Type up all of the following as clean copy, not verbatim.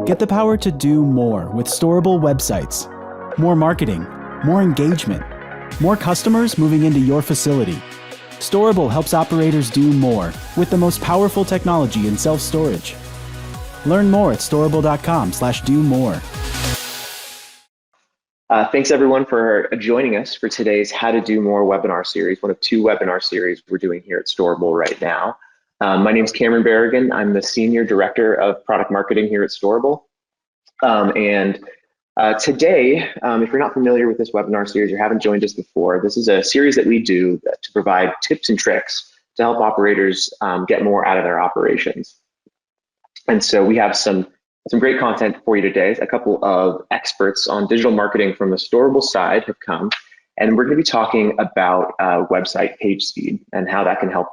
Get the power to do more with Storable websites. More marketing, more engagement, more customers moving into your facility. Storable helps operators do more with the most powerful technology in self-storage. Learn more at storable.com/do-more. Thanks everyone for joining us for today's How to Do More webinar series, one of 2 webinar series we're doing here at Storable right now. My name is Cameron Barragan. I'm the Senior Director of Product Marketing here at Storable. Today, if you're not familiar with this webinar series or haven't joined us before, this is a series that we do to provide tips and tricks to help operators get more out of their operations. And so we have some great content for you today. A couple of experts on digital marketing from the Storable side have come, and we're going to be talking about website page speed and how that can help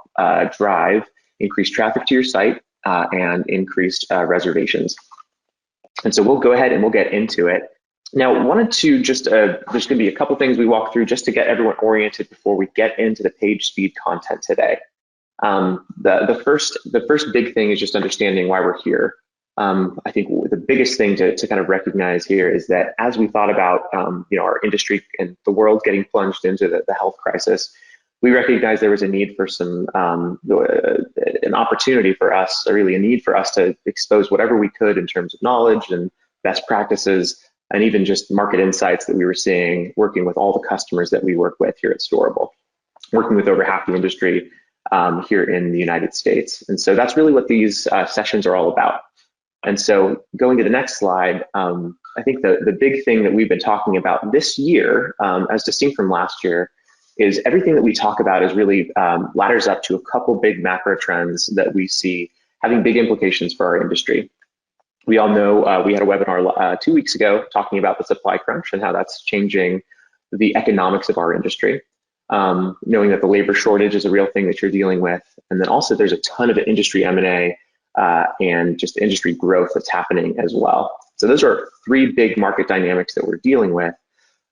drive increased traffic to your site and increased reservations. And so we'll go ahead and we'll get into it. Now, wanted to just, there's going to be a couple things we walk through just to get everyone oriented before we get into the page speed content today. The first big thing is just understanding why we're here. I think the biggest thing to kind of recognize here is that as we thought about our industry and the world getting plunged into the health crisis, we recognized there was a need for an opportunity for us, or really a need for us to expose whatever we could in terms of knowledge and best practices, and even just market insights that we were seeing working with all the customers that we work with here at Storable, working with over half the industry here in the United States. And so that's really what these sessions are all about. And so going to the next slide, I think the big thing that we've been talking about this year, as distinct from last year, is everything that we talk about is really ladders up to a couple big macro trends that we see having big implications for our industry. We all know we had a webinar 2 weeks ago talking about the supply crunch and how that's changing the economics of our industry. Knowing that the labor shortage is a real thing that you're dealing with. And then also there's a ton of industry M&A and just industry growth that's happening as well. So those are 3 big market dynamics that we're dealing with.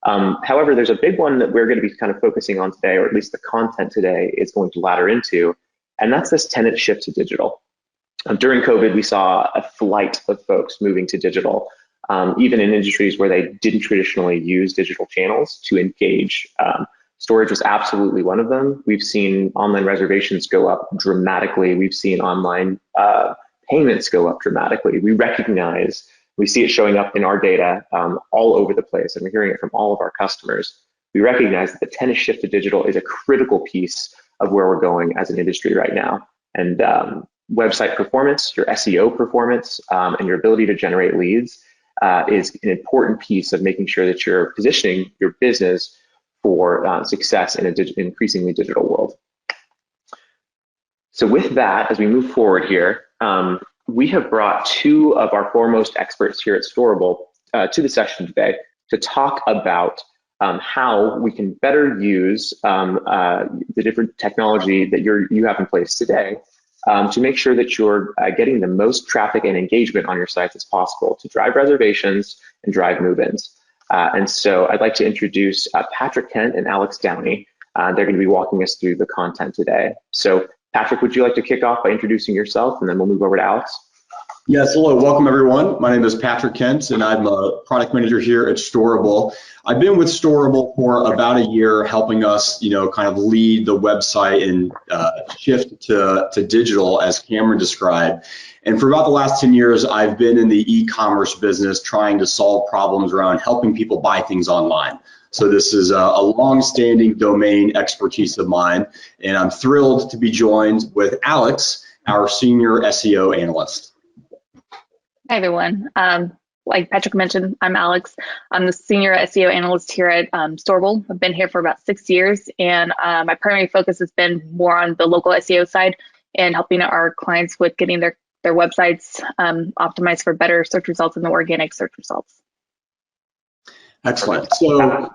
However, there's a big one that we're going to be kind of focusing on today, or at least the content today is going to ladder into, and that's this tenant shift to digital. During COVID, we saw a flight of folks moving to digital, even in industries where they didn't traditionally use digital channels to engage. Storage was absolutely one of them. We've seen online reservations go up dramatically. We've seen online payments go up dramatically. We see it showing up in our data all over the place, and we're hearing it from all of our customers. We recognize that the tenant shift to digital is a critical piece of where we're going as an industry right now. And website performance, your SEO performance, and your ability to generate leads is an important piece of making sure that you're positioning your business for success in an increasingly digital world. So with that, as we move forward here, we have brought 2 of our foremost experts here at Storable to the session today to talk about how we can better use the different technology that you have in place today to make sure that you're getting the most traffic and engagement on your sites as possible to drive reservations and drive move-ins. And so I'd like to introduce Patrick Kent and Alex Downey. They're going to be walking us through the content today. So Patrick, would you like to kick off by introducing yourself, and then we'll move over to Alex? Yes, hello, welcome everyone. My name is Patrick Kent, and I'm a product manager here at Storable. I've been with Storable for about a year, helping us, kind of lead the website and shift to digital, as Cameron described. And for about the last 10 years, I've been in the e-commerce business, trying to solve problems around helping people buy things online. So this is a long-standing domain expertise of mine, and I'm thrilled to be joined with Alex, our Senior SEO Analyst. Hi, everyone. Like Patrick mentioned, I'm Alex. I'm the Senior SEO Analyst here at Storable. I've been here for about 6 years, and my primary focus has been more on the local SEO side and helping our clients with getting their websites optimized for better search results and the organic search results. Excellent. So,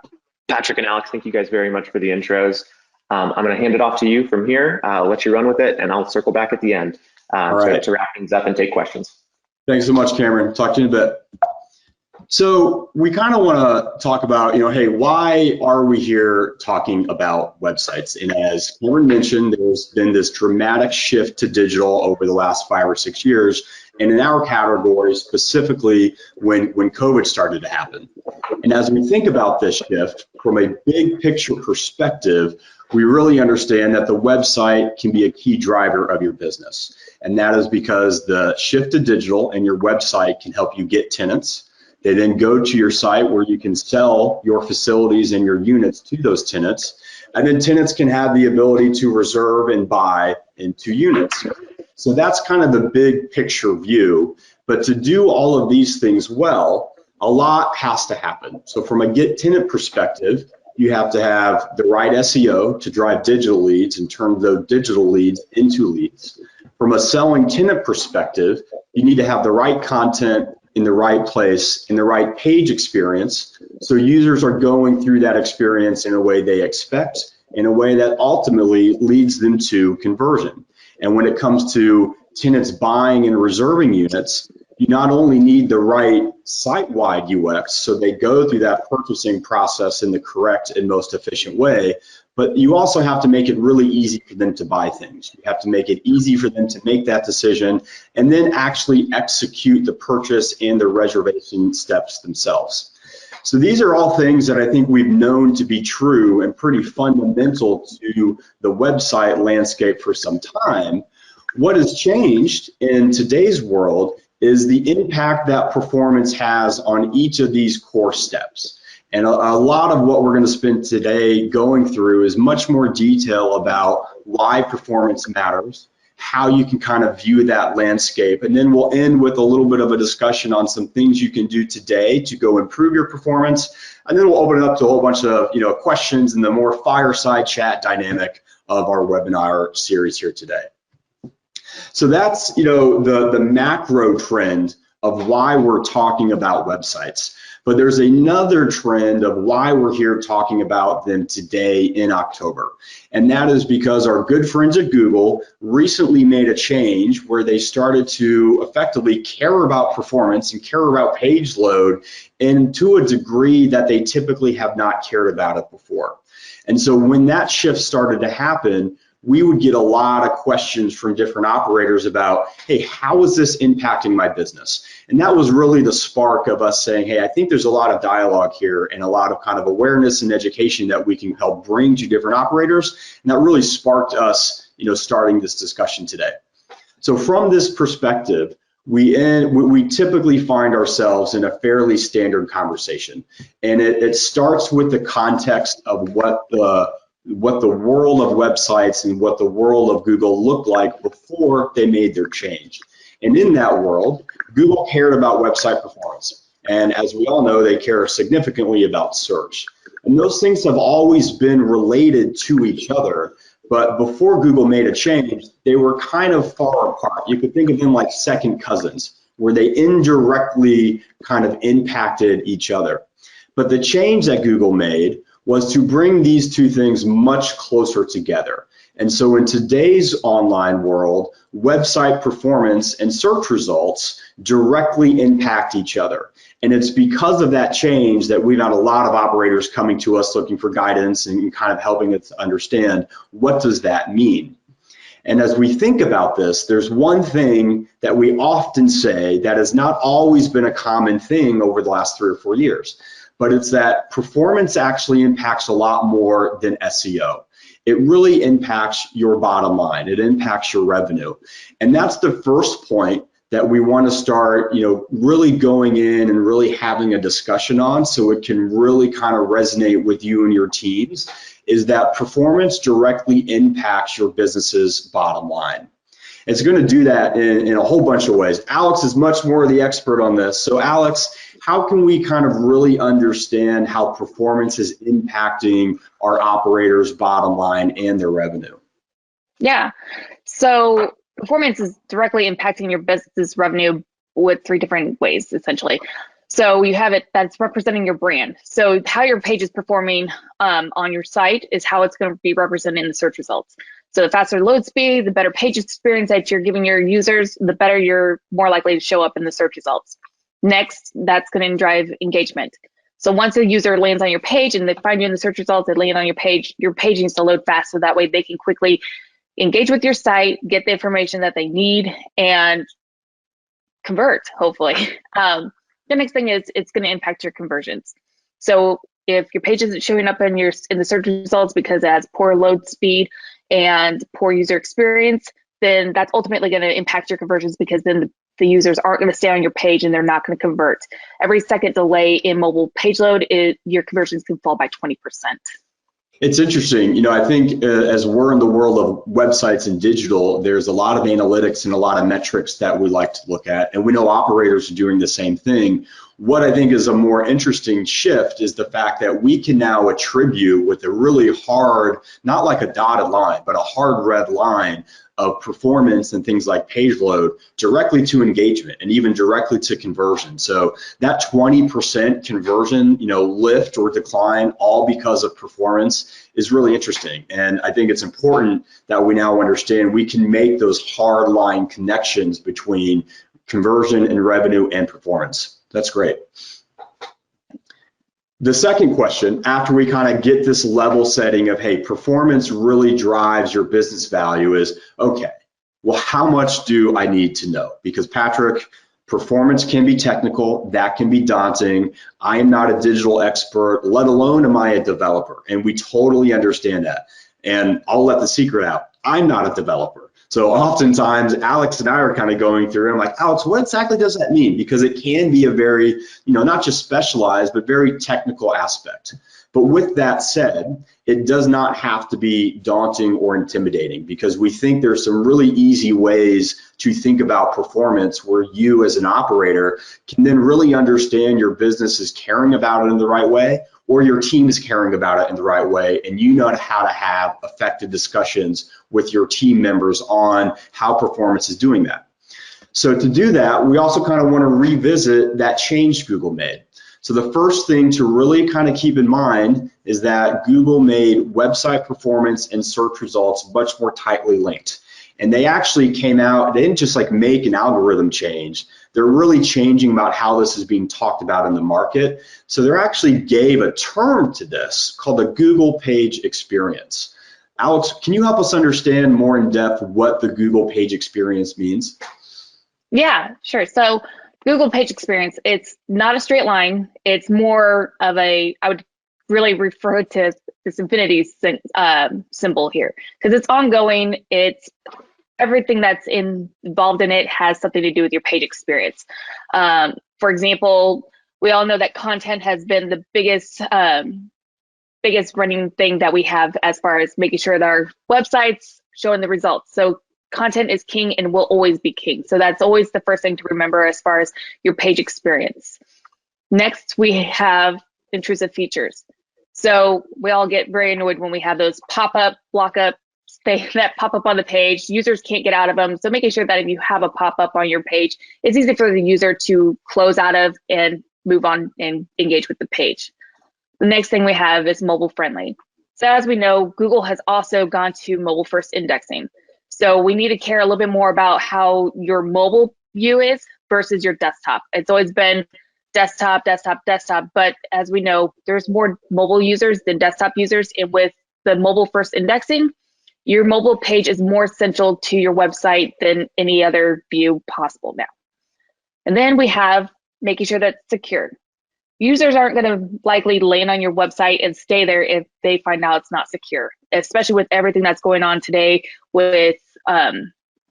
Patrick and Alex, thank you guys very much for the intros. I'm going to hand it off to you from here. I'll let you run with it, and I'll circle back at the end to wrap things up and take questions. Thanks so much, Cameron. Talk to you in a bit. So we kind of want to talk about, hey, why are we here talking about websites? And as Cameron mentioned, there's been this dramatic shift to digital over the last 5 or 6 years. and in our category specifically when COVID started to happen. And as we think about this shift from a big picture perspective, we really understand that the website can be a key driver of your business. And that is because the shift to digital and your website can help you get tenants. They then go to your site where you can sell your facilities and your units to those tenants. And then tenants can have the ability to reserve and buy into units. So that's kind of the big picture view. But to do all of these things well, a lot has to happen. So from a get tenant perspective, you have to have the right SEO to drive digital leads and turn those digital leads into leads. From a selling tenant perspective, you need to have the right content in the right place, in the right page experience, so users are going through that experience in a way they expect, in a way that ultimately leads them to conversion. And when it comes to tenants buying and reserving units, you not only need the right site-wide UX, so they go through that purchasing process in the correct and most efficient way, but you also have to make it really easy for them to buy things. You have to make it easy for them to make that decision and then actually execute the purchase and the reservation steps themselves. So these are all things that I think we've known to be true and pretty fundamental to the website landscape for some time. What has changed in today's world is the impact that performance has on each of these core steps. And a lot of what we're going to spend today going through is much more detail about why performance matters, how you can kind of view that landscape, and then we'll end with a little bit of a discussion on some things you can do today to go improve your performance, and then we'll open it up to a whole bunch of questions in the more fireside chat dynamic of our webinar series here today. So that's the macro trend of why we're talking about websites. But there's another trend of why we're here talking about them today in October. And that is because our good friends at Google recently made a change where they started to effectively care about performance and care about page load, and to a degree that they typically have not cared about it before. And so when that shift started to happen, we would get a lot of questions from different operators about, hey, how is this impacting my business? And that was really the spark of us saying, hey, I think there's a lot of dialogue here and a lot of kind of awareness and education that we can help bring to different operators. And that really sparked us, starting this discussion today. So from this perspective, we typically find ourselves in a fairly standard conversation. And it starts with the context of what the world of websites and what the world of Google looked like before they made their change. And in that world, Google cared about website performance. And as we all know, they care significantly about search. And those things have always been related to each other. But before Google made a change, they were kind of far apart. You could think of them like second cousins, where they indirectly kind of impacted each other. But the change that Google made was to bring these two things much closer together. And so in today's online world, website performance and search results directly impact each other. And it's because of that change that we've had a lot of operators coming to us looking for guidance and kind of helping us understand, what does that mean? And as we think about this, there's one thing that we often say that has not always been a common thing over the last 3 or 4 years. But it's that performance actually impacts a lot more than SEO. It really impacts your bottom line. It impacts your revenue. And that's the first point that we want to start, really going in and really having a discussion on, so it can really kind of resonate with you and your teams, is that performance directly impacts your business's bottom line. It's going to do that in a whole bunch of ways. Alex is much more the expert on this. So Alex, how can we kind of really understand how performance is impacting our operators' bottom line and their revenue? Yeah, so performance is directly impacting your business revenue with 3 different ways, essentially. So you have it that's representing your brand. So how your page is performing on your site is how it's going to be represented in the search results. So the faster load speed, the better page experience that you're giving your users, the better you're more likely to show up in the search results. Next, that's going to drive engagement. So once a user lands on your page and they find you in the search results, they land on your page needs to load fast, so that way they can quickly engage with your site, get the information that they need, and convert, hopefully. The next thing is it's going to impact your conversions. So if your page isn't showing up in the search results because it has poor load speed and poor user experience, then that's ultimately going to impact your conversions, because then the users aren't going to stay on your page and they're not going to convert. Every second delay in mobile page load, your conversions can fall by 20%. It's interesting. I think as we're in the world of websites and digital, there's a lot of analytics and a lot of metrics that we like to look at, and we know operators are doing the same thing. What I think is a more interesting shift is the fact that we can now attribute with a really hard, not like a dotted line, but a hard red line of performance and things like page load directly to engagement and even directly to conversion. So that 20% conversion, lift or decline, all because of performance, is really interesting. And I think it's important that we now understand we can make those hard line connections between conversion and revenue and performance. That's great. The second question, after we kind of get this level setting of, hey, performance really drives your business value, is, okay, well, how much do I need to know? Because Patrick, performance can be technical, that can be daunting. I am not a digital expert, let alone am I a developer, and we totally understand that. And I'll let the secret out, I'm not a developer. So oftentimes Alex and I are kind of going through, I'm like, Alex, what exactly does that mean? Because it can be a very, not just specialized, but very technical aspect. But with that said, it does not have to be daunting or intimidating, because we think there's some really easy ways to think about performance where you as an operator can then really understand your business is caring about it in the right way, or your team is caring about it in the right way, and you know how to have effective discussions with your team members on how performance is doing that. So to do that, we also kind of want to revisit that change Google made. So the first thing to really kind of keep in mind is that Google made website performance and search results much more tightly linked. And they actually came out, they didn't just like make an algorithm change, they're really changing about how this is being talked about in the market. So they actually gave a term to this called the Google page experience. Alex, can you help us understand more in depth what the Google page experience means? Yeah, sure. So Google page experience, it's not a straight line. It's more of I would really refer to this infinity symbol here, because it's ongoing. It's everything that's involved in it has something to do with your page experience. For example, we all know that content has been the biggest running thing that we have as far as making sure that our websites showing the results. So content is king and will always be king. So that's always the first thing to remember as far as your page experience. Next, we have intrusive features. So we all get very annoyed when we have those pop-up, block-up, that pop up on the page. Users can't get out of them. So making sure that if you have a pop-up on your page, it's easy for the user to close out of and move on and engage with the page. The next thing we have is mobile friendly. So as we know, Google has also gone to mobile first indexing. So we need to care a little bit more about how your mobile view is versus your desktop. It's always been desktop, desktop, desktop, but as we know, there's more mobile users than desktop users, and with the mobile first indexing, your mobile page is more central to your website than any other view possible now. And then we have making sure that it's secure. Users aren't going to likely land on your website and stay there if they find out it's not secure, especially with everything that's going on today with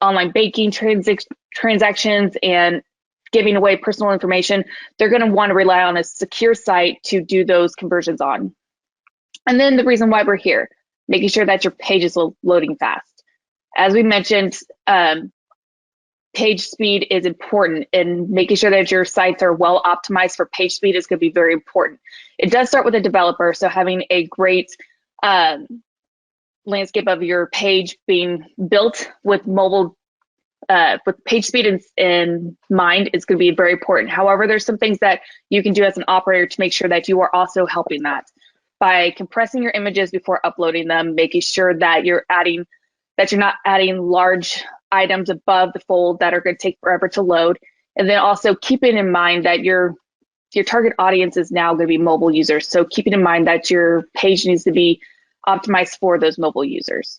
online banking transactions and giving away personal information. They're going to want to rely on a secure site to do those conversions on. And then the reason why we're here, making sure that your page is loading fast. As we mentioned, page speed is important, and making sure that your sites are well optimized for page speed is going to be very important. It does start with a developer, so having a great landscape of your page being built with mobile, with page speed in mind is going to be very important. However, there's some things that you can do as an operator to make sure that you are also helping that by compressing your images before uploading them, making sure that you're not adding large items above the fold that are going to take forever to load, and then also keeping in mind that your target audience is now going to be mobile users. So keeping in mind that your page needs to be optimized for those mobile users.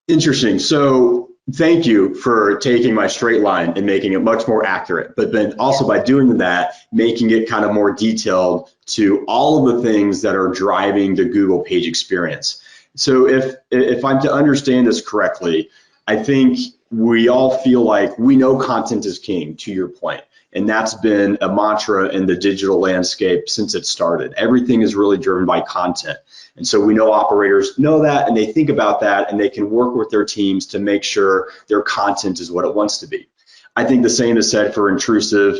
Interesting. So Thank you for taking my straight line and making it much more accurate, but then also by doing that, making it kind of more detailed to all of the things that are driving the Google page experience. So if I'm to understand this correctly, I think we all feel like we know content is king, to your point. And that's been a mantra in the digital landscape since it started. Everything is really driven by content. And so we know operators know that, and they think about that, and they can work with their teams to make sure their content is what it wants to be. I think the same is said for intrusive,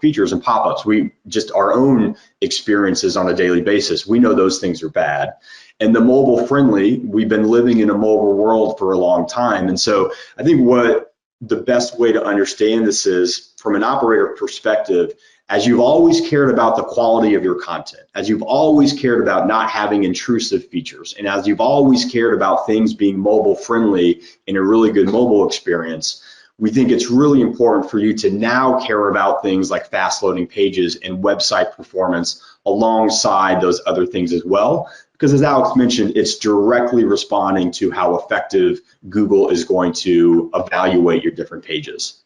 features and pop-ups. We just our own experiences on a daily basis. We know those things are bad. And the mobile friendly, we've been living in a mobile world for a long time. And so I think what the best way to understand this is from an operator perspective, as you've always cared about the quality of your content, as you've always cared about not having intrusive features, and as you've always cared about things being mobile friendly in a really good mobile experience, we think it's really important for you to now care about things like fast loading pages and website performance alongside those other things as well. Because as Alex mentioned, it's directly responding to how effective Google is going to evaluate your different pages.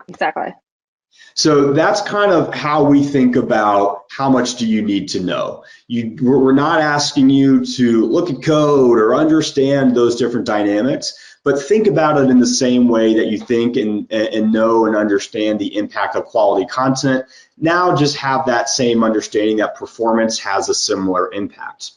Exactly. So that's kind of how we think about how much do you need to know. We're not asking you to look at code or understand those different dynamics, but think about it in the same way that you think and know and understand the impact of quality content. Now just have that same understanding that performance has a similar impact.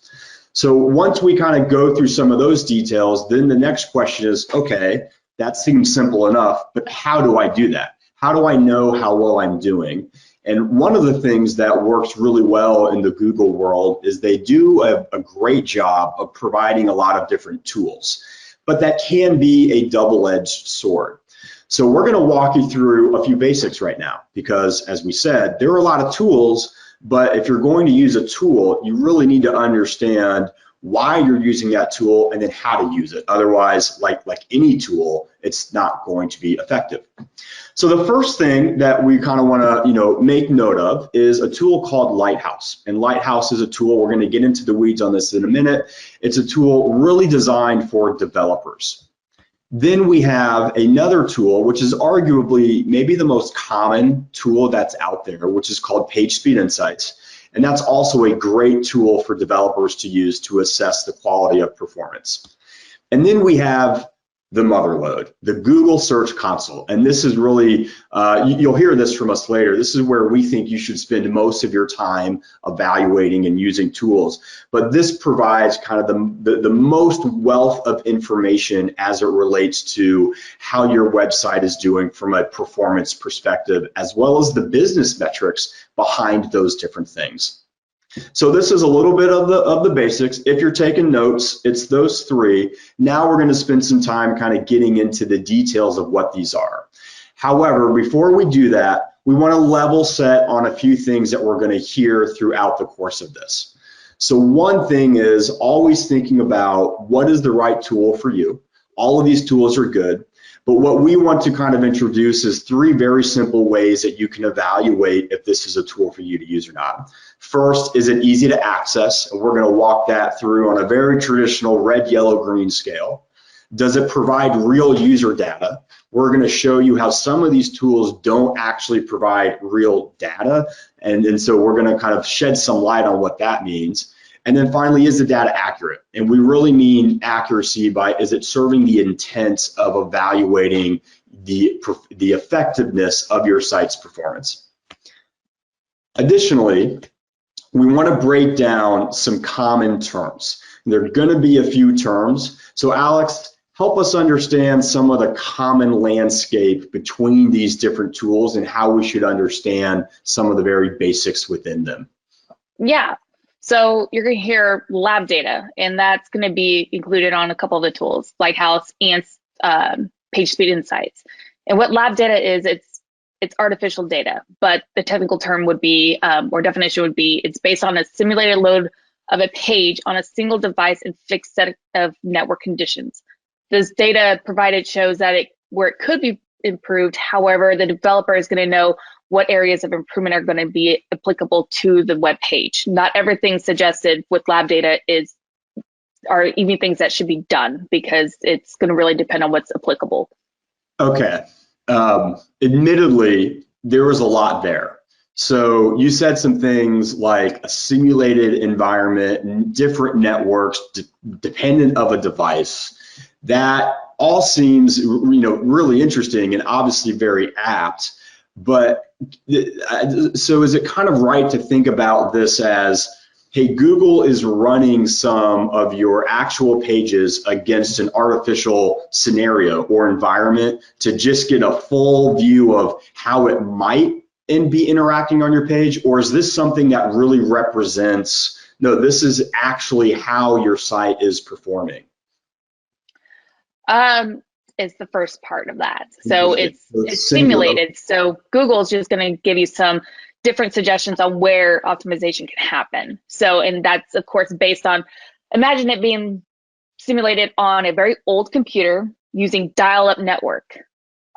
So once we kind of go through some of those details, then the next question is, okay, that seems simple enough, but how do I do that? How do I know how well I'm doing? And one of the things that works really well in the Google world is they do a great job of providing a lot of different tools, but that can be a double-edged sword. So we're going to walk you through a few basics right now, because as we said, there are a lot of tools, but if you're going to use a tool, you really need to understand why you're using that tool and then how to use it. Otherwise, like any tool, it's not going to be effective. So the first thing that we kind of want to make note of is a tool called Lighthouse. And Lighthouse is a tool, we're going to get into the weeds on this in a minute. It's a tool really designed for developers. Then we have another tool, which is arguably maybe the most common tool that's out there, which is called PageSpeed Insights. And that's also a great tool for developers to use to assess the quality of performance. And then we have the motherlode, the Google Search Console. And this is really, you'll hear this from us later, this is where we think you should spend most of your time evaluating and using tools. But this provides kind of the most wealth of information as it relates to how your website is doing from a performance perspective, as well as the business metrics behind those different things. So this is a little bit of the basics. If you're taking notes, it's those three. Now we're going to spend some time kind of getting into the details of what these are. However, before we do that, we want to level set on a few things that we're going to hear throughout the course of this. So one thing is always thinking about what is the right tool for you. All of these tools are good. But what we want to kind of introduce is three very simple ways that you can evaluate if this is a tool for you to use or not. First, is it easy to access? And we're going to walk that through on a very traditional red, yellow, green scale. Does it provide real user data? We're going to show you how some of these tools don't actually provide real data. And so we're going to kind of shed some light on what that means. And then finally, is the data accurate? And we really mean accuracy by, is it serving the intent of evaluating the effectiveness of your site's performance? Additionally, we want to break down some common terms. There are going to be a few terms. So Alex, help us understand some of the common landscape between these different tools and how we should understand some of the very basics within them. Yeah. So you're going to hear lab data, and that's going to be included on a couple of the tools, Lighthouse and PageSpeed Insights. And what lab data is, it's artificial data, but the technical term would be, or definition would be, it's based on a simulated load of a page on a single device and fixed set of network conditions. This data provided shows that where it could be improved. However, the developer is going to know what areas of improvement are going to be applicable to the web page. Not everything suggested with lab data is are even things that should be done, because it's going to really depend on what's applicable. Okay. Admittedly, there was a lot there. So you said some things like a simulated environment, different networks, dependent of a device. That all seems, really interesting and obviously very apt. But so is it kind of right to think about this as, hey, Google is running some of your actual pages against an artificial scenario or environment to just get a full view of how it might be interacting on your page? Or is this something that really represents, no, this is actually how your site is performing? Is the first part of that. So it's simulated. So Google's just going to give you some different suggestions on where optimization can happen. So, and that's of course based on, imagine it being simulated on a very old computer using dial-up network.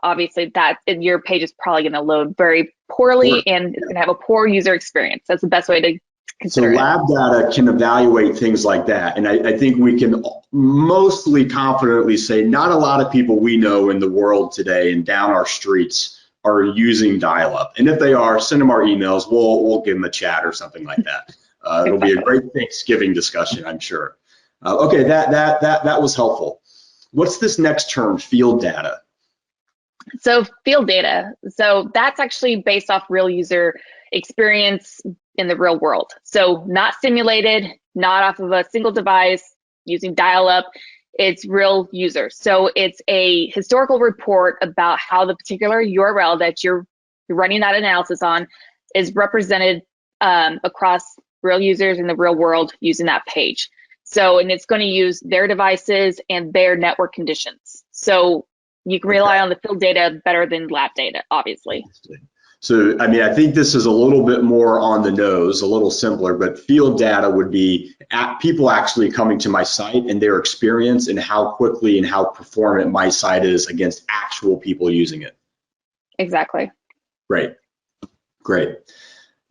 Obviously that your page is probably going to load very poorly and it's going to have a poor user experience. That's the best way to consider it. So lab data can evaluate things like that. And I think we can mostly confidently say not a lot of people we know in the world today and down our streets are using dial-up. And if they are, send them our emails. We'll give them a chat or something like that. It'll be a great Thanksgiving discussion, I'm sure. Okay, that was helpful. What's this next term, field data? So field data, so that's actually based off real user experience in the real world. So not simulated, not off of a single device, using dial-up, it's real users. So it's a historical report about how the particular URL that you're running that analysis on is represented across real users in the real world using that page. So, and it's going to use their devices and their network conditions. So you can rely on the field data better than lab data, obviously. So, I mean, I think this is a little bit more on the nose, a little simpler, but field data would be people actually coming to my site and their experience and how quickly and how performant my site is against actual people using it. Exactly. Great.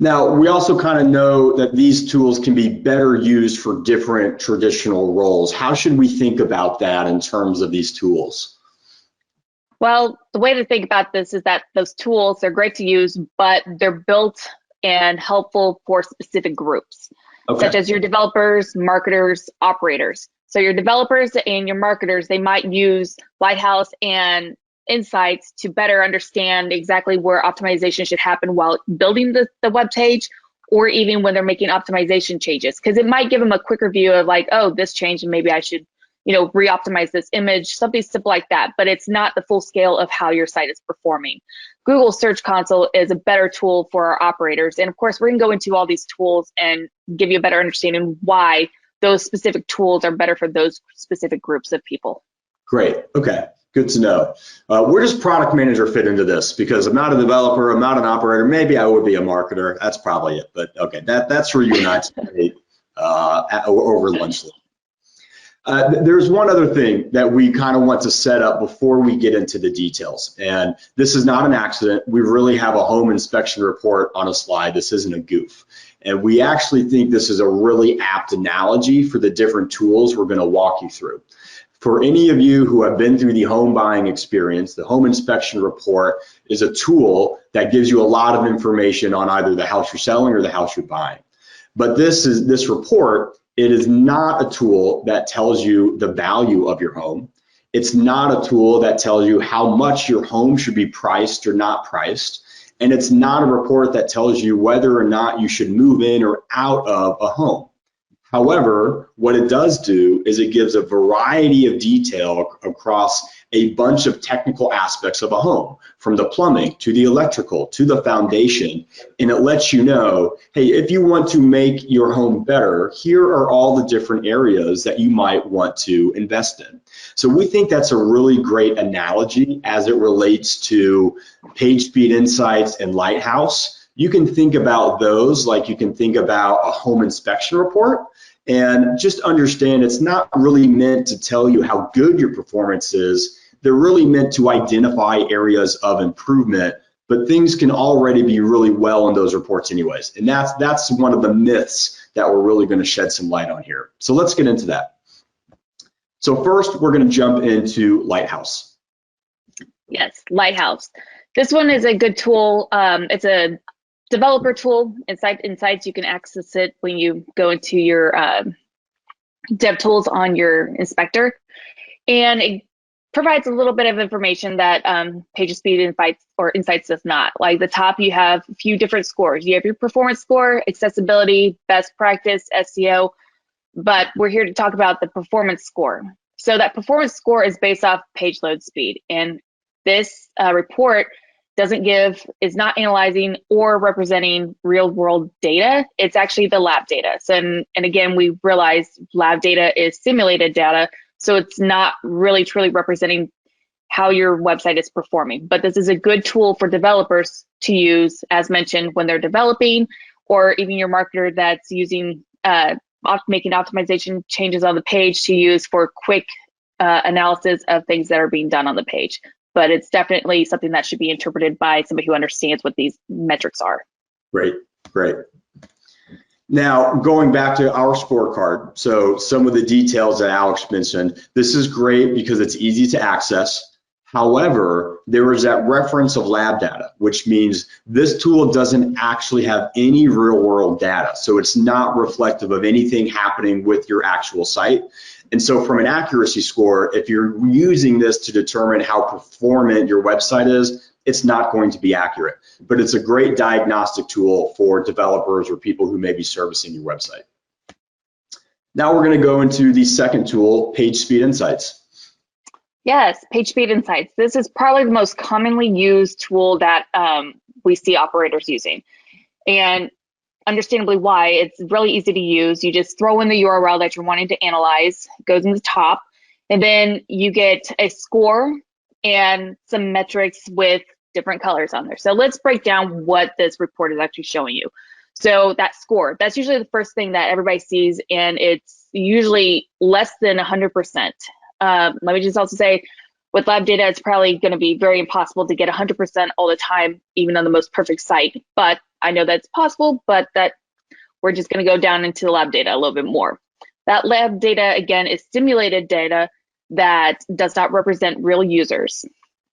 Now, we also kind of know that these tools can be better used for different traditional roles. How should we think about that in terms of these tools? Well, the way to think about this is that those tools are great to use, but they're built and helpful for specific groups, such as your developers, marketers, operators. So your developers and your marketers, they might use Lighthouse and Insights to better understand exactly where optimization should happen while building the web page, or even when they're making optimization changes, because it might give them a quicker view of like, oh, this changed and maybe I should re-optimize this image, something simple like that, but it's not the full scale of how your site is performing. Google Search Console is a better tool for our operators. And of course, we're gonna go into all these tools and give you a better understanding why those specific tools are better for those specific groups of people. Great, okay, good to know. Where does product manager fit into this? Because I'm not a developer, I'm not an operator, maybe I would be a marketer, that's probably it, but okay, that's for you and I today over lunch. There's one other thing that we kind of want to set up before we get into the details, and this is not an accident. We really have a home inspection report on a slide. This isn't a goof, and we actually think this is a really apt analogy for the different tools we're going to walk you through. For any of you who have been through the home buying experience, the home inspection report is a tool that gives you a lot of information on either the house you're selling or the house you're buying. But this report, it is not a tool that tells you the value of your home. It's not a tool that tells you how much your home should be priced or not priced. And it's not a report that tells you whether or not you should move in or out of a home. However, what it does do is it gives a variety of detail across a bunch of technical aspects of a home, from the plumbing to the electrical to the foundation, and it lets you know, hey, if you want to make your home better, here are all the different areas that you might want to invest in. So we think that's a really great analogy as it relates to PageSpeed Insights and Lighthouse. You can think about those like you can think about a home inspection report, and just understand it's not really meant to tell you how good your performance is. They're really meant to identify areas of improvement, but things can already be really well in those reports anyways. And that's one of the myths that we're really going to shed some light on here. So let's get into that. So first, we're going to jump into Lighthouse. Yes, Lighthouse. This one is a good tool. It's a developer tool. Insights, you can access it when you go into your dev tools on your inspector. And it provides a little bit of information that PageSpeed Insights does not. Like the top, you have a few different scores. You have your performance score, accessibility, best practice, SEO, but we're here to talk about the performance score. So that performance score is based off page load speed. And this report is not analyzing or representing real world data. It's actually the lab data. So, and again, we realize lab data is simulated data. So it's not really truly representing how your website is performing. But this is a good tool for developers to use, as mentioned, when they're developing, or even your marketer that's using making optimization changes on the page to use for quick analysis of things that are being done on the page. But it's definitely something that should be interpreted by somebody who understands what these metrics are. Great, great. Now, going back to our scorecard, so some of the details that Alex mentioned, this is great because it's easy to access. However, there is that reference of lab data, which means this tool doesn't actually have any real world data. So it's not reflective of anything happening with your actual site. And so from an accuracy score, if you're using this to determine how performant your website is, it's not going to be accurate. But it's a great diagnostic tool for developers or people who may be servicing your website. Now we're going to go into the second tool, PageSpeed Insights. Yes, PageSpeed Insights. This is probably the most commonly used tool that we see operators using. And understandably why, it's really easy to use. You just throw in the URL that you're wanting to analyze, it goes in the top, and then you get a score and some metrics with different colors on there. So let's break down what this report is actually showing you. So that score, that's usually the first thing that everybody sees, and it's usually less than 100%. Let me just also say, with lab data, it's probably going to be very impossible to get 100% all the time, even on the most perfect site. But I know that's possible, but that we're just going to go down into the lab data a little bit more. That lab data, again, is simulated data that does not represent real users.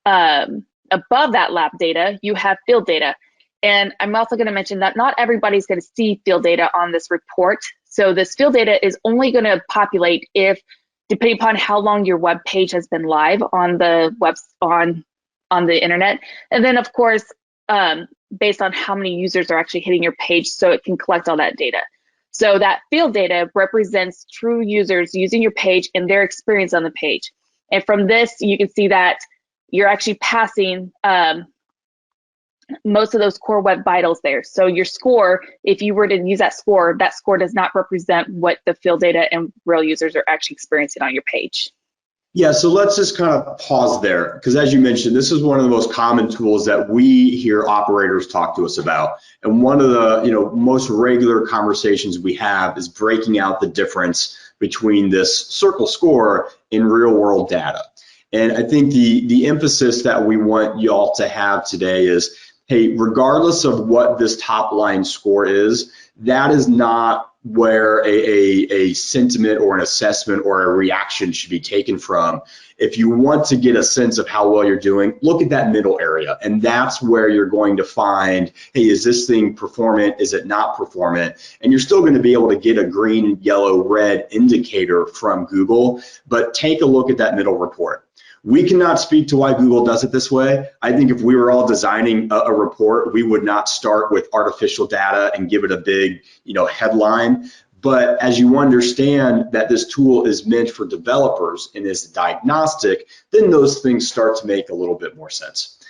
Above that lab data, you have field data. And I'm also going to mention that not everybody's going to see field data on this report. So this field data is only going to populate if, depending upon how long your web page has been live on the on the internet, and then of course based on how many users are actually hitting your page, so it can collect all that data. So that field data represents true users using your page and their experience on the page. And from this, you can see that you're actually passing most of those core web vitals there. So your score, if you were to use that score does not represent what the field data and real users are actually experiencing on your page. Yeah, so let's just kind of pause there, because as you mentioned, this is one of the most common tools that we hear operators talk to us about. And one of the most regular conversations we have is breaking out the difference between this circle score and real world data. And I think the emphasis that we want y'all to have today is, hey, regardless of what this top line score is, that is not where a sentiment or an assessment or a reaction should be taken from. If you want to get a sense of how well you're doing, look at that middle area. And that's where you're going to find, hey, is this thing performant? Is it not performant? And you're still going to be able to get a green, yellow, red indicator from Google, but take a look at that middle report. We cannot speak to why Google does it this way. I think if we were all designing a report, we would not start with artificial data and give it a big, headline. But as you understand that this tool is meant for developers and is diagnostic, then those things start to make a little bit more sense.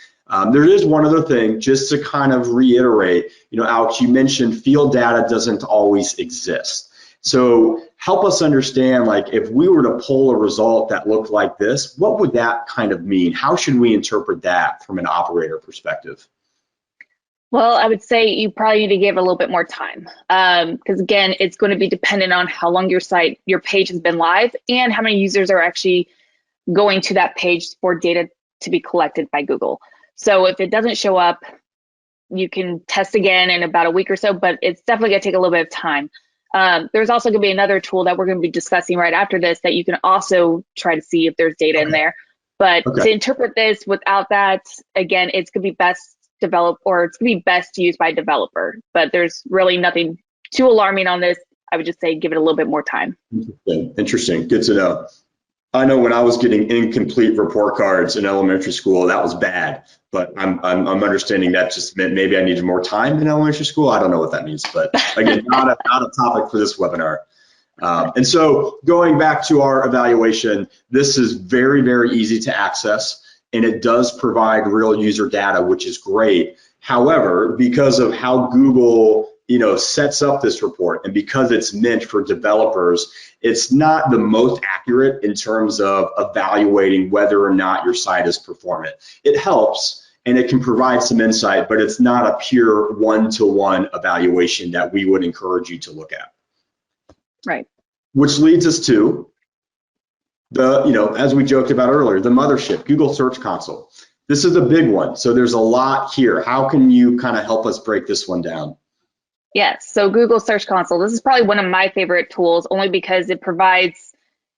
There is one other thing, just to kind of reiterate, Alex, you mentioned field data doesn't always exist. So help us understand, like, if we were to pull a result that looked like this, what would that kind of mean? How should we interpret that from an operator perspective? Well, I would say you probably need to give it a little bit more time, because again, it's going to be dependent on how long your page has been live and how many users are actually going to that page for data to be collected by Google. So if it doesn't show up, you can test again in about a week or so, but it's definitely going to take a little bit of time. There's also going to be another tool that we're going to be discussing right after this that you can also try to see if there's data in there. But to interpret this without that, again, it's going to be best developed, or it's going to be best used by a developer. But there's really nothing too alarming on this. I would just say give it a little bit more time. Interesting. Good to know. I know when I was getting incomplete report cards in elementary school, that was bad. But I'm understanding that just meant maybe I needed more time in elementary school. I don't know what that means, but again, not a topic for this webinar. And so going back to our evaluation, this is very, very easy to access, and it does provide real user data, which is great. However, because of how Google sets up this report, and because it's meant for developers, it's not the most accurate in terms of evaluating whether or not your site is performant. It helps, and it can provide some insight, but it's not a pure one-to-one evaluation that we would encourage you to look at. Right. Which leads us to the, as we joked about earlier, the mothership, Google Search Console. This is a big one, so there's a lot here. How can you kind of help us break this one down? Yes, so Google Search Console, this is probably one of my favorite tools, only because it provides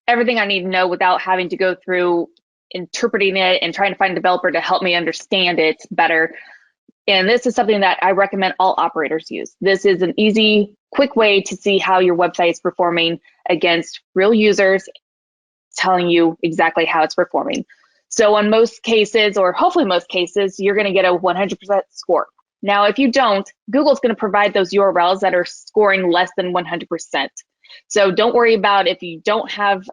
everything I need to know without having to go through interpreting it and trying to find a developer to help me understand it better. And this is something that I recommend all operators use. This is an easy, quick way to see how your website is performing against real users, telling you exactly how it's performing. So on most cases, or hopefully most cases, you're going to get a 100% score. Now, if you don't, Google's going to provide those URLs that are scoring less than 100%. So don't worry about if you don't have,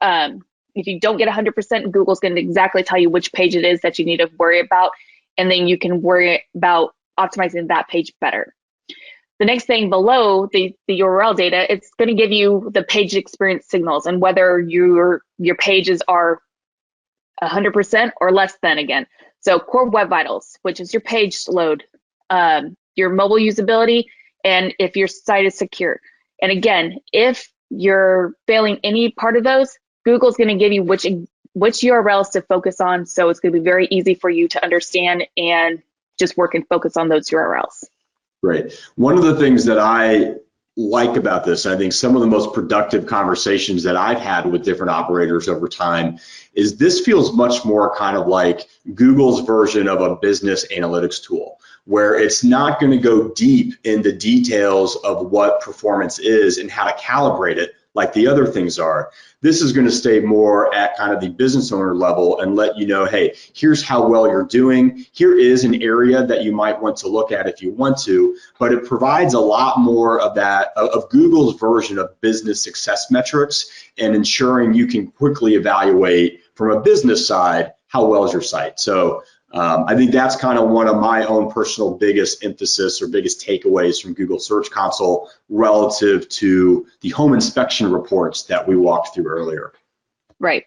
if you don't get 100%, Google's going to exactly tell you which page it is that you need to worry about, and then you can worry about optimizing that page better. The next thing below the URL data, it's going to give you the page experience signals and whether your pages are 100% or less than again. So core web vitals, which is your page load, your mobile usability, and if your site is secure. And again, if you're failing any part of those, Google's going to give you which URLs to focus on. So it's going to be very easy for you to understand and just work and focus on those URLs. Great. One of the things that I like about this, I think some of the most productive conversations that I've had with different operators over time, is this feels much more kind of like Google's version of a business analytics tool, where it's not going to go deep into details of what performance is and how to calibrate it like the other things are. This is going to stay more at kind of the business owner level and let you know, hey, here's how well you're doing. Here is an area that you might want to look at if you want to, but it provides a lot more of that, of Google's version of business success metrics, and ensuring you can quickly evaluate from a business side, how well is your site. So I think that's kind of one of my own personal biggest emphasis or biggest takeaways from Google Search Console relative to the home inspection reports that we walked through earlier. Right.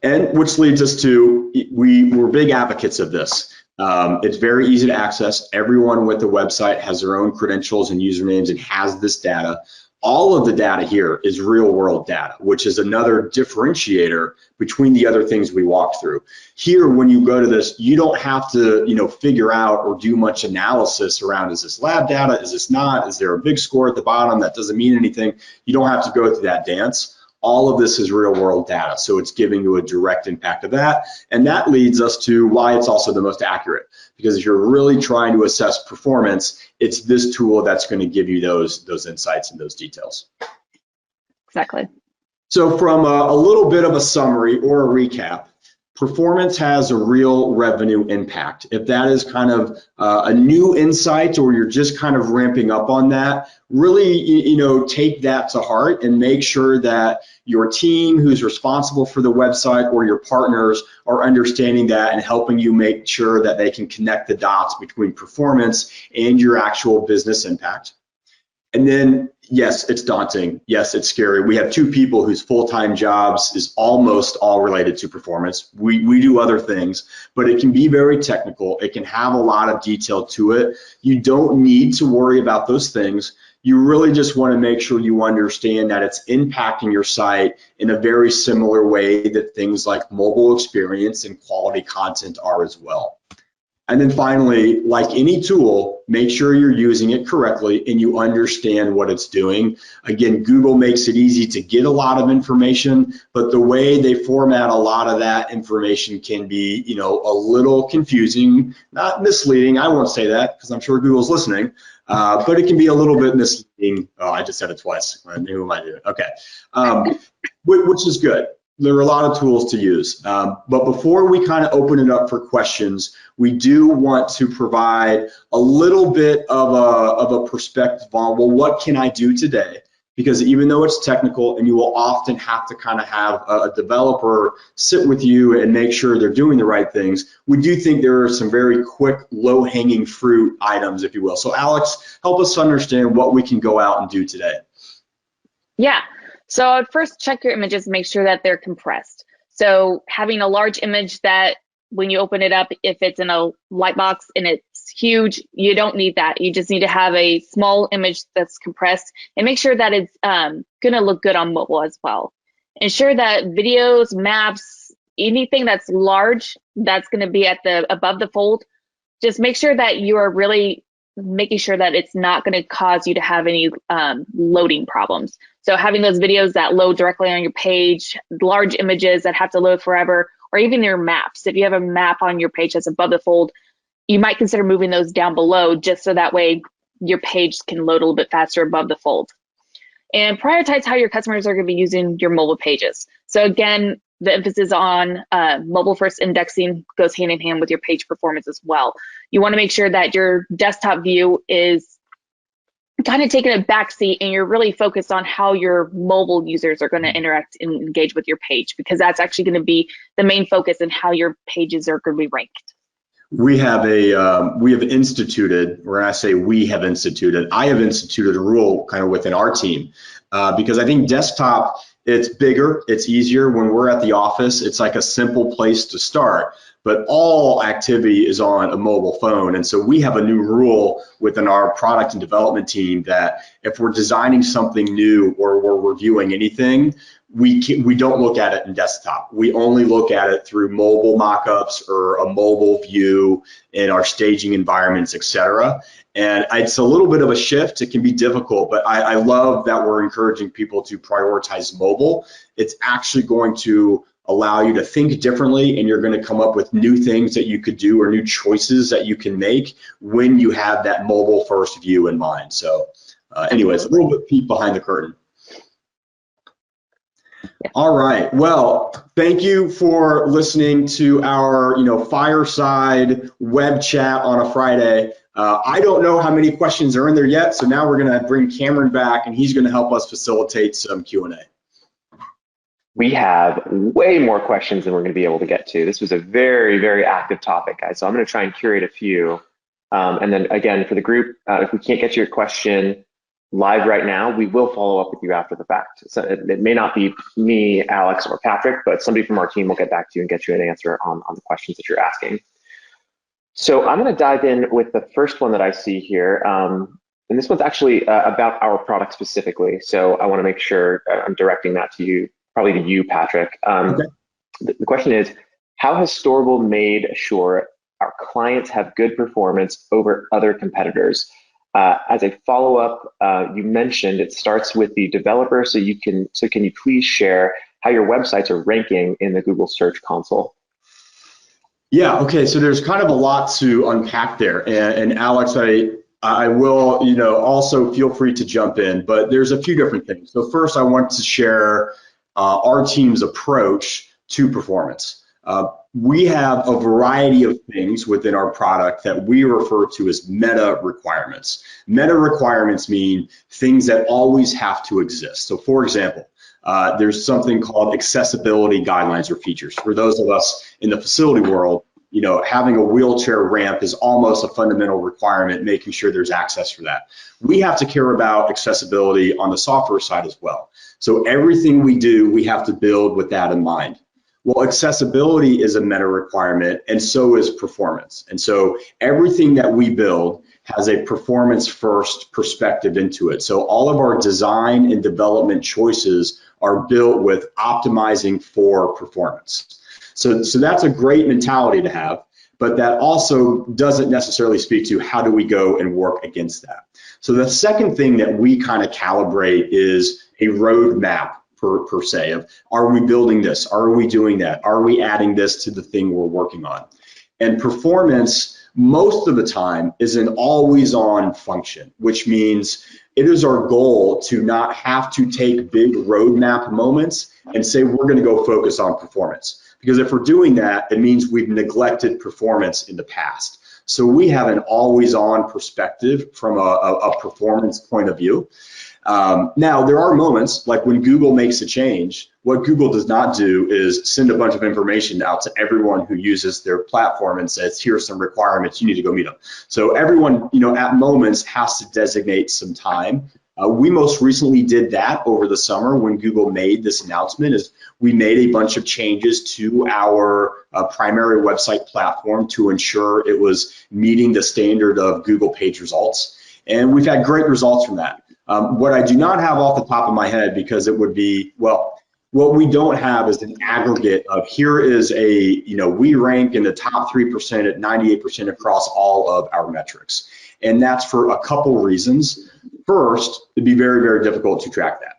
And which leads us to, we're big advocates of this. It's very easy to access. Everyone with the website has their own credentials and usernames and has this data. All of the data here is real world data, which is another differentiator between the other things we walked through. Here, when you go to this, you don't have to, figure out or do much analysis around, is this lab data, is this not, is there a big score at the bottom that doesn't mean anything? You don't have to go through that dance. All of this is real world data, so it's giving you a direct impact of that. And that leads us to why it's also the most accurate, because if you're really trying to assess performance, it's this tool that's going to give you those insights and those details. Exactly. So from a little bit of a summary or a recap, performance has a real revenue impact. If that is kind of a new insight, or you're just kind of ramping up on that, really, take that to heart and make sure that your team who's responsible for the website or your partners are understanding that and helping you make sure that they can connect the dots between performance and your actual business impact. And then, yes, it's daunting. Yes, it's scary. We have two people whose full-time jobs is almost all related to performance. We do other things, but it can be very technical. It can have a lot of detail to it. You don't need to worry about those things. You really just want to make sure you understand that it's impacting your site in a very similar way that things like mobile experience and quality content are as well. And then finally, like any tool, make sure you're using it correctly and you understand what it's doing. Again, Google makes it easy to get a lot of information, but the way they format a lot of that information can be, a little confusing, not misleading. I won't say that because I'm sure Google's listening, but it can be a little bit misleading. Oh, I just said it twice. Who am I doing? Okay, which is good. There are a lot of tools to use, but before we kind of open it up for questions, we do want to provide a little bit of a perspective on, well, what can I do today? Because even though it's technical and you will often have to kind of have a developer sit with you and make sure they're doing the right things, we do think there are some very quick, low-hanging fruit items, if you will. So Alex, help us understand what we can go out and do today. Yeah. So I'd first check your images and make sure that they're compressed. So having a large image that when you open it up, if it's in a light box and it's huge, you don't need that. You just need to have a small image that's compressed and make sure that it's going to look good on mobile as well. Ensure that videos, maps, anything that's large, that's going to be at the above the fold. Just make sure that you are really making sure that it's not going to cause you to have any loading problems. So having those videos that load directly on your page, large images that have to load forever, or even your maps. If you have a map on your page that's above the fold, you might consider moving those down below just so that way your page can load a little bit faster above the fold. And prioritize how your customers are going to be using your mobile pages. So again, the emphasis on mobile first indexing goes hand in hand with your page performance as well. You want to make sure that your desktop view is kind of taking a backseat and you're really focused on how your mobile users are going to interact and engage with your page, because that's actually going to be the main focus in how your pages are going to be ranked. We have instituted, or when I say we have instituted, I have instituted a rule kind of within our team because I think desktop, it's bigger, it's easier. When we're at the office, it's like a simple place to start, but all activity is on a mobile phone. And so we have a new rule within our product and development team that if we're designing something new or we're reviewing anything, we don't look at it in desktop. We only look at it through mobile mockups or a mobile view in our staging environments, etc. And it's a little bit of a shift. It can be difficult, but I love that we're encouraging people to prioritize mobile. It's actually going to allow you to think differently, and you're going to come up with new things that you could do or new choices that you can make when you have that mobile first view in mind. So anyways, a little bit peek behind the curtain. All right, well, thank you for listening to our fireside web chat on a Friday. I don't know how many questions are in there yet, so now we're going to bring Cameron back and he's going to help us facilitate some Q&A. We have way more questions than we're going to be able to get to. This was a very, very active topic, guys. So I'm going to try and curate a few. And then again, for the group, if we can't get to your question live right now, we will follow up with you after the fact. So it may not be me, Alex, or Patrick, but somebody from our team will get back to you and get you an answer on the questions that you're asking. So I'm going to dive in with the first one that I see here. And this one's actually about our product specifically. So I want to make sure I'm directing that to you, probably to you, Patrick. Okay. The question is, how has Storable made sure our clients have good performance over other competitors? As a follow-up, you mentioned it starts with the developer, so can you please share how your websites are ranking in the Google Search Console? Yeah, okay, so there's kind of a lot to unpack there, and Alex, I will, also feel free to jump in, but there's a few different things. So first, I want to share our team's approach to performance. We have a variety of things within our product that we refer to as meta requirements. Meta requirements mean things that always have to exist. So for example, there's something called accessibility guidelines or features. For those of us in the facility world, having a wheelchair ramp is almost a fundamental requirement, making sure there's access for that. We have to care about accessibility on the software side as well. So everything we do, we have to build with that in mind. Well, accessibility is a meta requirement, and so is performance. And so everything that we build has a performance first perspective into it. So all of our design and development choices are built with optimizing for performance. So that's a great mentality to have. but that also doesn't necessarily speak to how do we go and work against that. So the second thing that we kind of calibrate is a roadmap per se of, are we building this? Are we doing that? Are we adding this to the thing we're working on? And performance, most of the time, is an always-on function, which means it is our goal to not have to take big roadmap moments and say we're going to go focus on performance. Because if we're doing that, it means we've neglected performance in the past. So we have an always-on perspective from a performance point of view. Now, there are moments like when Google makes a change. What Google does not do is send a bunch of information out to everyone who uses their platform and says, here's some requirements, you need to go meet them. So everyone, at moments has to designate some time. We most recently did that over the summer when Google made this announcement. Is we made a bunch of changes to our primary website platform to ensure it was meeting the standard of Google page results. And we've had great results from that. What I do not have off the top of my head, because it would be, well, what we don't have is an aggregate of here is a, we rank in the top 3% at 98% across all of our metrics. And that's for a couple reasons. First, it'd be very, very difficult to track that.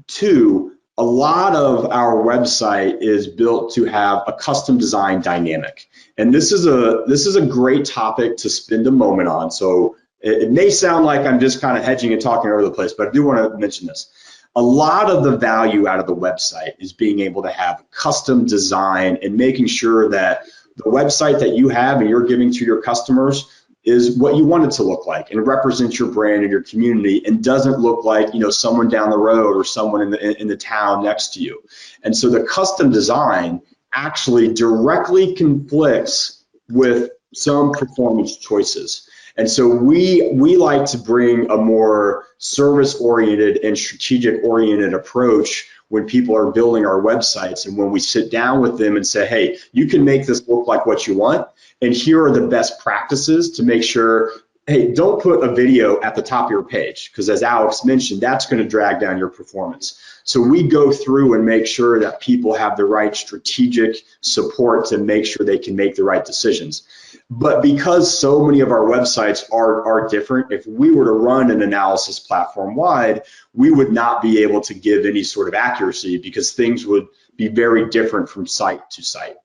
Two, a lot of our website is built to have a custom design dynamic. And this is a great topic to spend a moment on. So it may sound like I'm just kind of hedging and talking over the place, but I do want to mention this. A lot of the value out of the website is being able to have custom design and making sure that the website that you have and you're giving to your customers is what you want it to look like and represents your brand and your community and doesn't look like someone down the road or someone in the town next to you. And so the custom design actually directly conflicts with some performance choices. And so we like to bring a more service-oriented and strategic-oriented approach when people are building our websites, and when we sit down with them and say, hey, you can make this look like what you want, and here are the best practices to make sure, hey, don't put a video at the top of your page, because as Alex mentioned, that's going to drag down your performance. So we go through and make sure that people have the right strategic support to make sure they can make the right decisions. But because so many of our websites are different, if we were to run an analysis platform wide, we would not be able to give any sort of accuracy because things would be very different from site to site.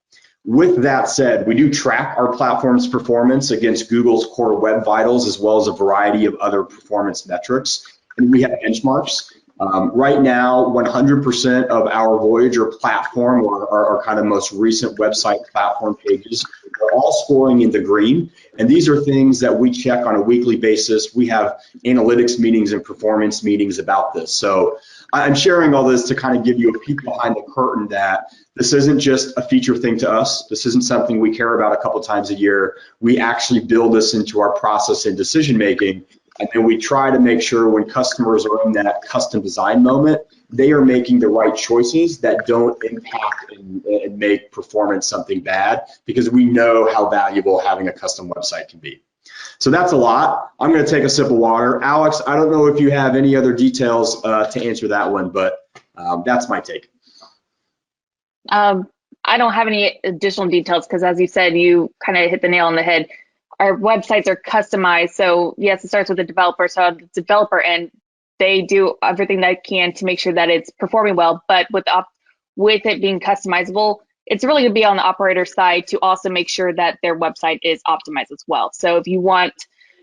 With that said, we do track our platform's performance against Google's core web vitals as well as a variety of other performance metrics, and we have benchmarks. Right now, 100% of our Voyager platform, or our kind of most recent website platform pages, are all scoring in the green. And these are things that we check on a weekly basis. We have analytics meetings and performance meetings about this. So I'm sharing all this to kind of give you a peek behind the curtain that this isn't just a feature thing to us. This isn't something we care about a couple times a year. We actually build this into our process and decision making. And then we try to make sure when customers are in that custom design moment, they are making the right choices that don't impact and make performance something bad, because we know how valuable having a custom website can be. So that's a lot. I'm going to take a sip of water. Alex, I don't know if you have any other details to answer that one, but that's my take. I don't have any additional details because, as you said, you kind of hit the nail on the head. Our websites are customized, so yes, it starts with the developer. So the developer end, they do everything they can to make sure that it's performing well. But with it being customizable, it's really going to be on the operator side to also make sure that their website is optimized as well. So if you want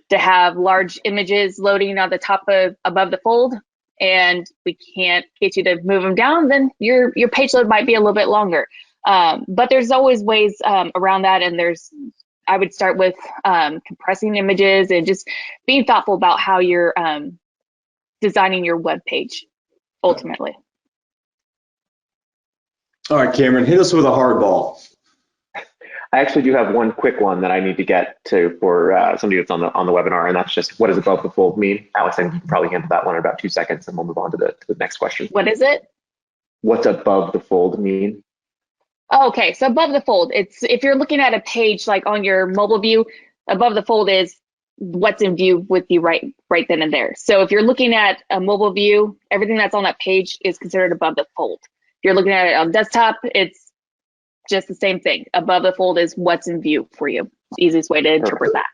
to have large images loading on the top of above the fold, and we can't get you to move them down, then your page load might be a little bit longer. But there's always ways around that, and I would start with compressing images and just being thoughtful about how you're designing your web page ultimately. All right, Cameron, hit us with a hard ball. I actually do have one quick one that I need to get to for somebody that's on the webinar, and that's just, what does above the fold mean? Alex, I think you can probably handle that one in about 2 seconds, and we'll move on to the next question. What is it? What's above the fold mean? Oh, okay, so above the fold, it's if you're looking at a page like on your mobile view, above the fold is what's in view with you right then and there. So if you're looking at a mobile view, everything that's on that page is considered above the fold. If you're looking at it on desktop, it's just the same thing. Above the fold is what's in view for you. the easiest way to interpret that.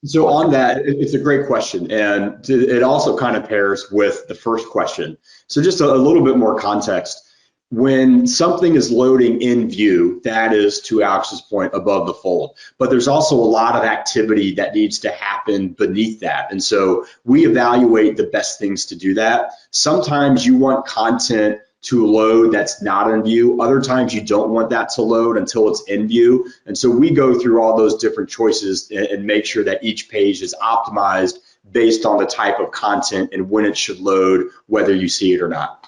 So on that, it's a great question, and it also kind of pairs with the first question. So just a little bit more context. When something is loading in view, that is, to Alex's point, above the fold. But there's also a lot of activity that needs to happen beneath that. And so we evaluate the best things to do that. Sometimes you want content to load that's not in view. Other times you don't want that to load until it's in view. And so we go through all those different choices and make sure that each page is optimized based on the type of content and when it should load, whether you see it or not.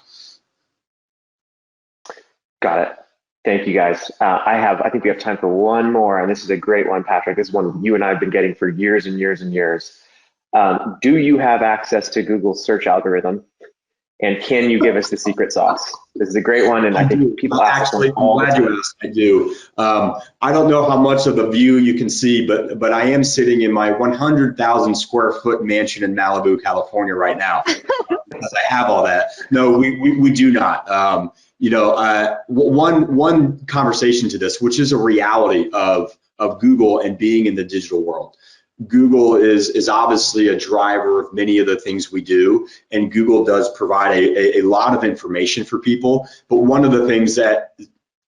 Got it. Thank you, guys. I think we have time for one more, and this is a great one, Patrick. This is one you and I have been getting for years and years and years. Do you have access to Google's search algorithm? And can you give us the secret sauce? This is a great one, and I think people ask actually, all I'm glad you asked. I do. I don't know how much of the view you can see, but I am sitting in my 100,000 square foot mansion in Malibu, California right now, because I have all that. No, we do not. One conversation to this, which is a reality of Google and being in the digital world. Google is obviously a driver of many of the things we do, and Google does provide a lot of information for people. But one of the things that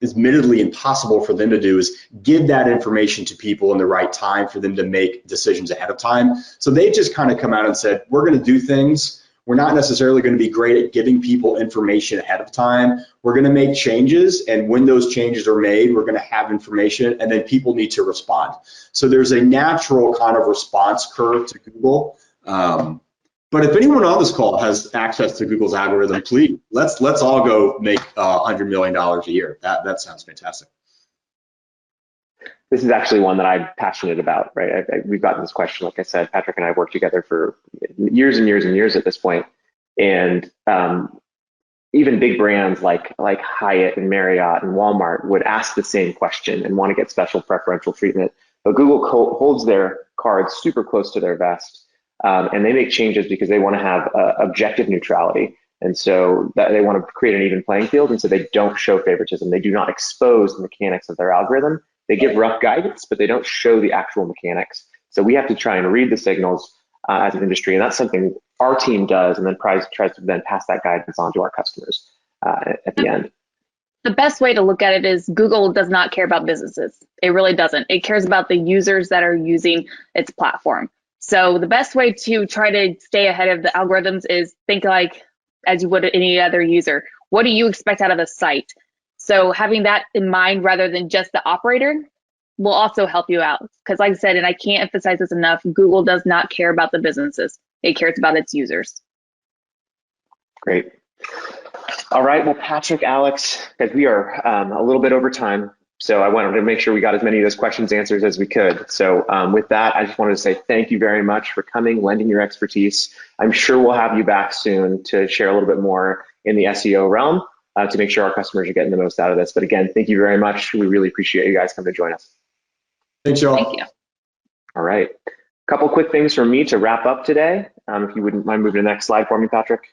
is admittedly impossible for them to do is give that information to people in the right time for them to make decisions ahead of time. So they just kind of come out and said, we're going to do things. We're not necessarily going to be great at giving people information ahead of time. We're going to make changes, and when those changes are made, we're going to have information, and then people need to respond. So there's a natural kind of response curve to Google. But if anyone on this call has access to Google's algorithm, please, let's all go make $100 million a year. That sounds fantastic. This is actually one that I'm passionate about, right? We've gotten this question, like I said, Patrick and I have worked together for years and years and years at this point. And even big brands like Hyatt and Marriott and Walmart would ask the same question and want to get special preferential treatment. But Google holds their cards super close to their vest, and they make changes because they want to have objective neutrality. And so they want to create an even playing field, and so they don't show favoritism. They do not expose the mechanics of their algorithm. They give rough guidance, but they don't show the actual mechanics. So we have to try and read the signals as an industry, and that's something our team does, and then tries to then pass that guidance on to our customers at the end. The best way to look at it is Google does not care about businesses. It really doesn't. It cares about the users that are using its platform. So the best way to try to stay ahead of the algorithms is think like as you would any other user. What do you expect out of the site? So having that in mind rather than just the operator will also help you out. Because like I said, and I can't emphasize this enough, Google does not care about the businesses. It cares about its users. Great. All right, well, Patrick, Alex, guys, we are a little bit over time. So I wanted to make sure we got as many of those questions answered as we could. So with that, I just wanted to say thank you very much for coming, lending your expertise. I'm sure we'll have you back soon to share a little bit more in the SEO realm. To make sure our customers are getting the most out of this. But again, thank you very much. We really appreciate you guys coming to join us. Thanks, y'all. Thank you. All right. A couple quick things from me to wrap up today. If you wouldn't mind moving to the next slide for me, Patrick.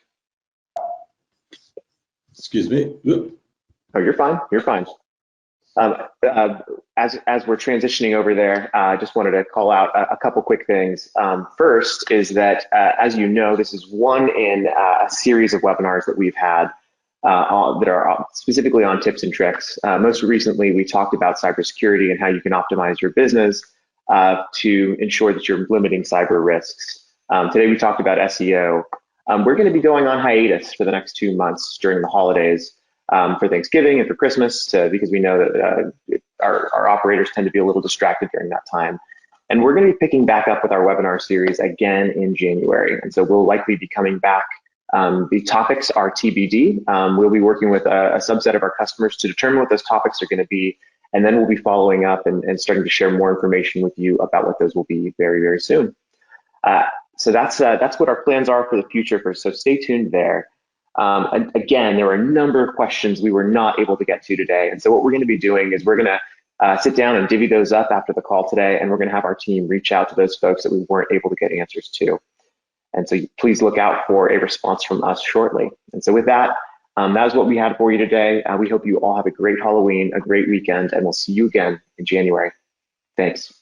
Excuse me. Oh, you're fine. You're fine. As we're transitioning over there, I just wanted to call out a couple quick things. First is that, as you know, this is one in a series of webinars that we've had that are specifically on tips and tricks. Most recently, we talked about cybersecurity and how you can optimize your business to ensure that you're limiting cyber risks. Today, we talked about SEO. We're going to be going on hiatus for the next 2 months during the holidays for Thanksgiving and for Christmas because we know that our operators tend to be a little distracted during that time. And we're going to be picking back up with our webinar series again in January. And so we'll likely be coming back. The topics are TBD. We'll be working with a subset of our customers to determine what those topics are going to be, and then we'll be following up and starting to share more information with you about what those will be very, very soon. So that's what our plans are for the future. So stay tuned there. And again, there were a number of questions we were not able to get to today, and so what we're going to be doing is we're going to sit down and divvy those up after the call today, and we're going to have our team reach out to those folks that we weren't able to get answers to. And so please look out for a response from us shortly. And so with that, that is what we had for you today. We hope you all have a great Halloween, a great weekend, and we'll see you again in January. Thanks.